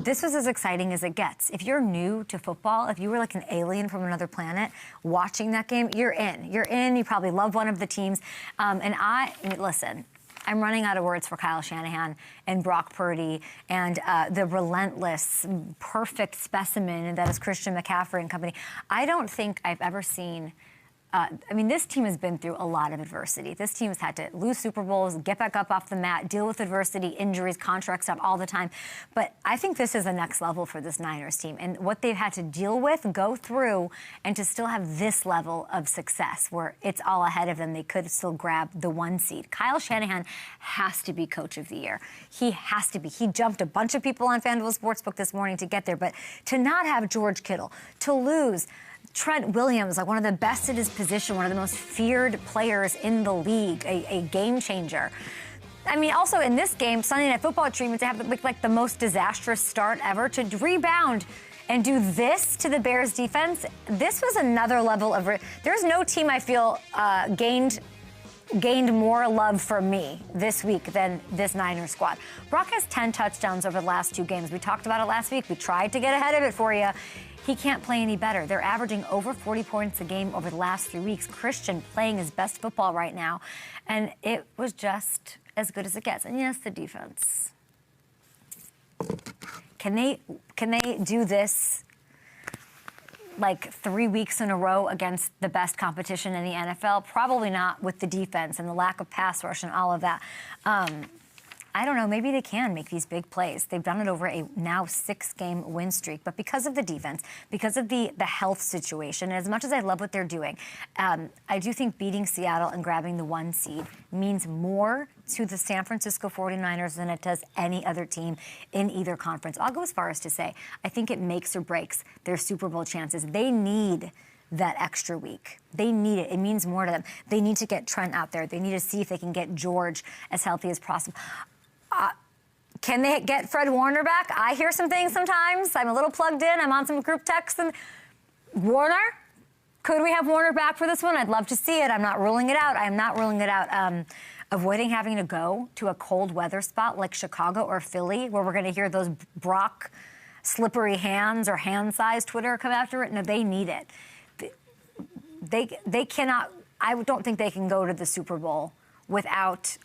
this was as exciting as it gets. If you're new to football, if you were like an alien from another planet watching that game, you're in. You're in. You probably love one of the teams. Listen, I'm running out of words for Kyle Shanahan and Brock Purdy and the relentless, perfect specimen that is Christian McCaffrey and company. I don't think I've ever seen... this team has been through a lot of adversity. This team has had to lose Super Bowls, get back up off the mat, deal with adversity, injuries, contract stuff all the time. But I think this is the next level for this Niners team. And what they've had to deal with, go through, and to still have this level of success where it's all ahead of them, they could still grab the 1 seed. Kyle Shanahan has to be Coach of the Year. He has to be. He jumped a bunch of people on FanDuel Sportsbook this morning to get there. But to not have George Kittle, to lose Trent Williams, like one of the best at his position, one of the most feared players in the league, a game changer. Also in this game, Sunday Night Football treatment, to have like the most disastrous start ever, to rebound and do this to the Bears defense. This was another level of... There's no team I feel gained more love for me this week than this Niners squad. Brock has 10 touchdowns over the last 2 games. We talked about it last week. We tried to get ahead of it for you. He can't play any better. They're averaging over 40 points a game over the last 3 weeks. Christian playing his best football right now. And it was just as good as it gets. And yes, the defense. Can they do this like 3 weeks in a row against the best competition in the NFL? Probably not, with the defense and the lack of pass rush and all of that. I don't know, maybe they can make these big plays. They've done it over a now 6-game win streak. But because of the defense, because of the health situation, and as much as I love what they're doing, I do think beating Seattle and grabbing the 1 seed means more to the San Francisco 49ers than it does any other team in either conference. I'll go as far as to say, I think it makes or breaks their Super Bowl chances. They need that extra week. They need it. It means more to them. They need to get Trent out there. They need to see if they can get George as healthy as possible. Can they get Fred Warner back? I hear some things sometimes. I'm a little plugged in. I'm on some group texts. And Warner? Could we have Warner back for this one? I'd love to see it. I'm not ruling it out. I'm not ruling it out. Avoiding having to go to a cold weather spot like Chicago or Philly, where we're going to hear those Brock slippery hands or hand-sized Twitter come after it. No, they need it. They cannot. I don't think they can go to the Super Bowl without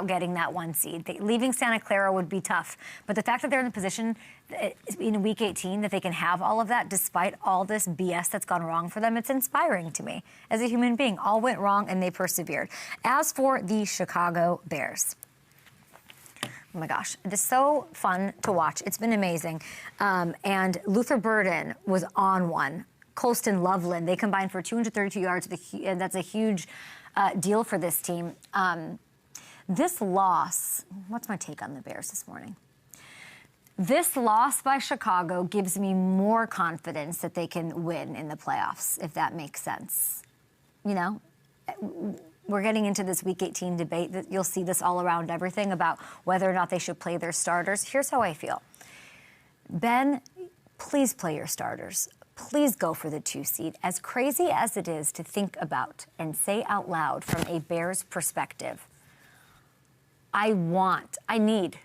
getting that 1 seed. Leaving Santa Clara would be tough. But the fact that they're in a position in Week 18 that they can have all of that despite all this BS that's gone wrong for them, it's inspiring to me as a human being. All went wrong and they persevered. As for the Chicago Bears, oh my gosh, it is so fun to watch. It's been amazing. And Luther Burden was on one. Colston Loveland, they combined for 232 yards. And that's a huge deal for this team. This loss, what's my take on the Bears this morning? This loss by Chicago gives me more confidence that they can win in the playoffs, if that makes sense. You know, we're getting into this Week 18 debate. That you'll see this all around everything about whether or not they should play their starters. Here's how I feel. Ben, please play your starters. Please go for the 2 seed. As crazy as it is to think about and say out loud from a Bears perspective, I need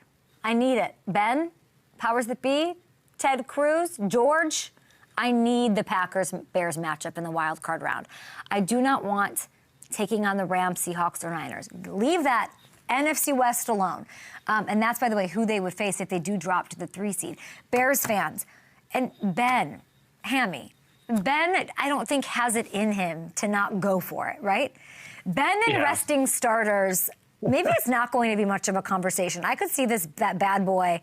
it. Ben, powers that be, Ted Cruz, George, I need the Packers-Bears matchup in the wild card round. I do not want taking on the Rams, Seahawks, or Niners. Leave that NFC West alone. And that's, by the way, who they would face if they do drop to the 3 seed. Bears fans, and Ben, Hammy, Ben, I don't think has it in him to not go for it, right? Ben and resting starters, maybe it's not going to be much of a conversation. I could see that bad boy,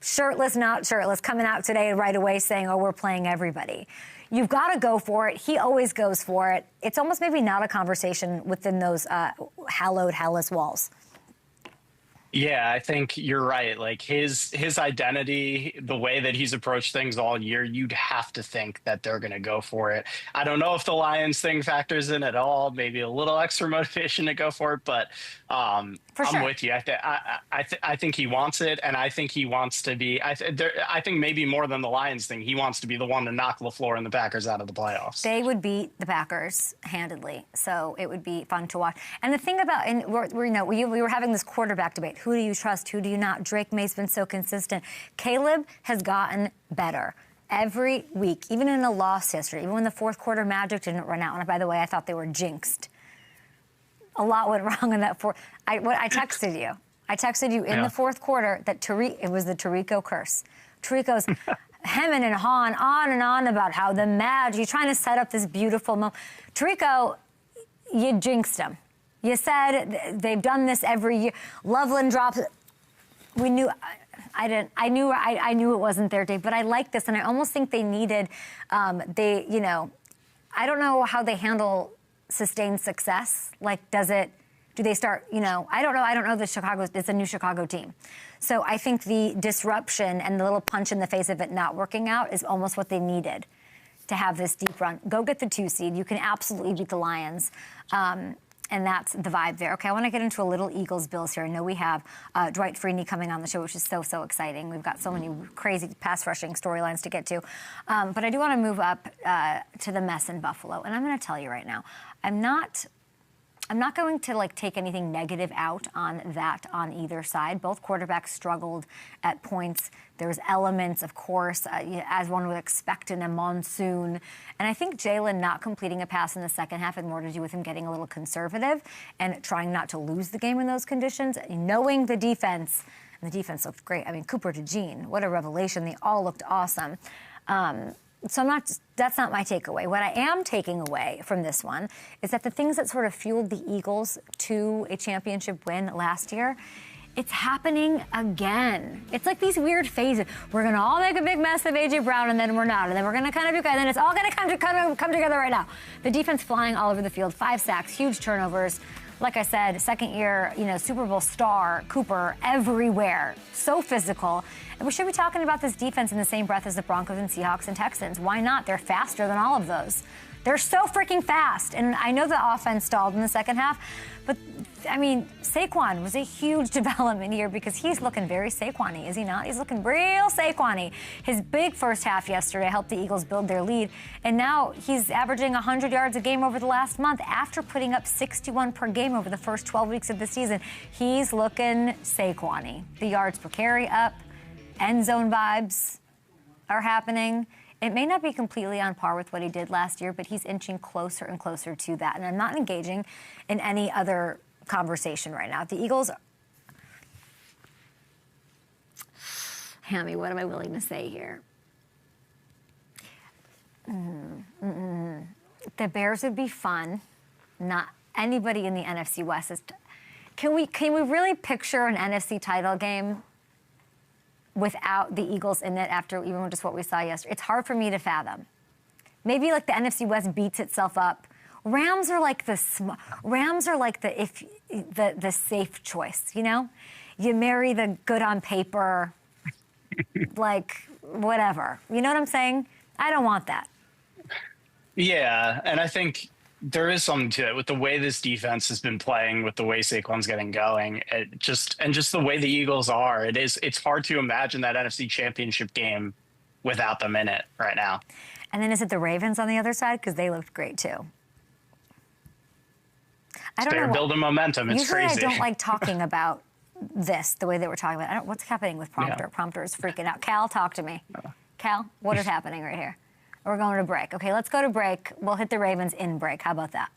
shirtless, not shirtless, coming out today right away saying, oh, we're playing everybody. You've got to go for it. He always goes for it. It's almost maybe not a conversation within those hallowed, hallous walls. Yeah, I think you're right. Like his identity, the way that he's approached things all year, you'd have to think that they're going to go for it. I don't know if the Lions thing factors in at all. Maybe a little extra motivation to go for it, but I'm with you. I think he wants it, and I think he wants to be. I think maybe more than the Lions thing, he wants to be the one to knock LaFleur and the Packers out of the playoffs. They would beat the Packers handedly, so it would be fun to watch. And the thing about, and we were having this quarterback debate. Who do you trust? Who do you not? Drake May's been so consistent. Caleb has gotten better every week, even in a loss history, even when the fourth quarter Magic didn't run out. And by the way, I thought they were jinxed. A lot went wrong in that fourth. I texted you. I texted you in the fourth quarter that it was the Tirico curse. Tirico's hemming and hawing on and on about how the Magic, you're trying to set up this beautiful moment. Tirico, you jinxed him. You said they've done this every year. Loveland drops. We knew. I knew it wasn't their day, but I like this, and I almost think they needed. I don't know how they handle sustained success. Like, do they start? I don't know. I don't know. It's a new Chicago team, so I think the disruption and the little punch in the face of it not working out is almost what they needed to have this deep run. Go get the 2 seed. You can absolutely beat the Lions. And that's the vibe there. Okay, I want to get into a little Eagles-Bills here. I know we have Dwight Freeney coming on the show, which is so, so exciting. We've got so many crazy pass-rushing storylines to get to. But I do want to move up to the mess in Buffalo. And I'm going to tell you right now, I'm not going to take anything negative out on that on either side. Both quarterbacks struggled at points. There's elements, of course, as one would expect in a monsoon. And I think Jalen not completing a pass in the second half had more to do with him getting a little conservative and trying not to lose the game in those conditions, knowing the defense. And the defense looked great. I mean, Cooper to Gene, what a revelation. They all looked awesome. So that's not my takeaway. What I am taking away from this one is that the things that sort of fueled the Eagles to a championship win last year, it's happening again. It's like these weird phases. We're going to all make a big mess of A.J. Brown, and then we're not. And then we're going to kind of do good. And then it's all going to come together right now. The defense flying all over the field, 5 sacks, huge turnovers. Like I said, second year, Super Bowl star, Cooper, everywhere. So physical. And we should be talking about this defense in the same breath as the Broncos and Seahawks and Texans. Why not? They're faster than all of those. They're so freaking fast. And I know the offense stalled in the second half, but, Saquon was a huge development here because he's looking very Saquon-y, is he not? He's looking real Saquon-y. His big first half yesterday helped the Eagles build their lead, and now he's averaging 100 yards a game over the last month after putting up 61 per game over the first 12 weeks of the season. He's looking Saquon-y. The yards per carry up, end zone vibes are happening. It may not be completely on par with what he did last year, but he's inching closer and closer to that. And I'm not engaging in any other conversation right now. The Eagles, Hammy, what am I willing to say here? The Bears would be fun. Not anybody in the NFC West is. Can we really picture an NFC title game without the Eagles in it after even just what we saw yesterday? It's hard for me to fathom. Maybe the NFC West beats itself up. Rams are like the safe choice, You marry the good on paper, whatever. You know what I'm saying? I don't want that. Yeah, and I think there is something to it with the way this defense has been playing, with the way Saquon's getting going, just the way the Eagles are. It's hard to imagine that NFC Championship game without them in it right now. And then is it the Ravens on the other side? Because they looked great too. I don't know. Building momentum. It's usually crazy. I don't like talking about this the way they were talking about it. What's happening with Prompter? Yeah. Prompter is freaking out. Cal, talk to me. Cal, what is happening right here? We're going to break. Okay, let's go to break. We'll hit the Ravens in break. How about that?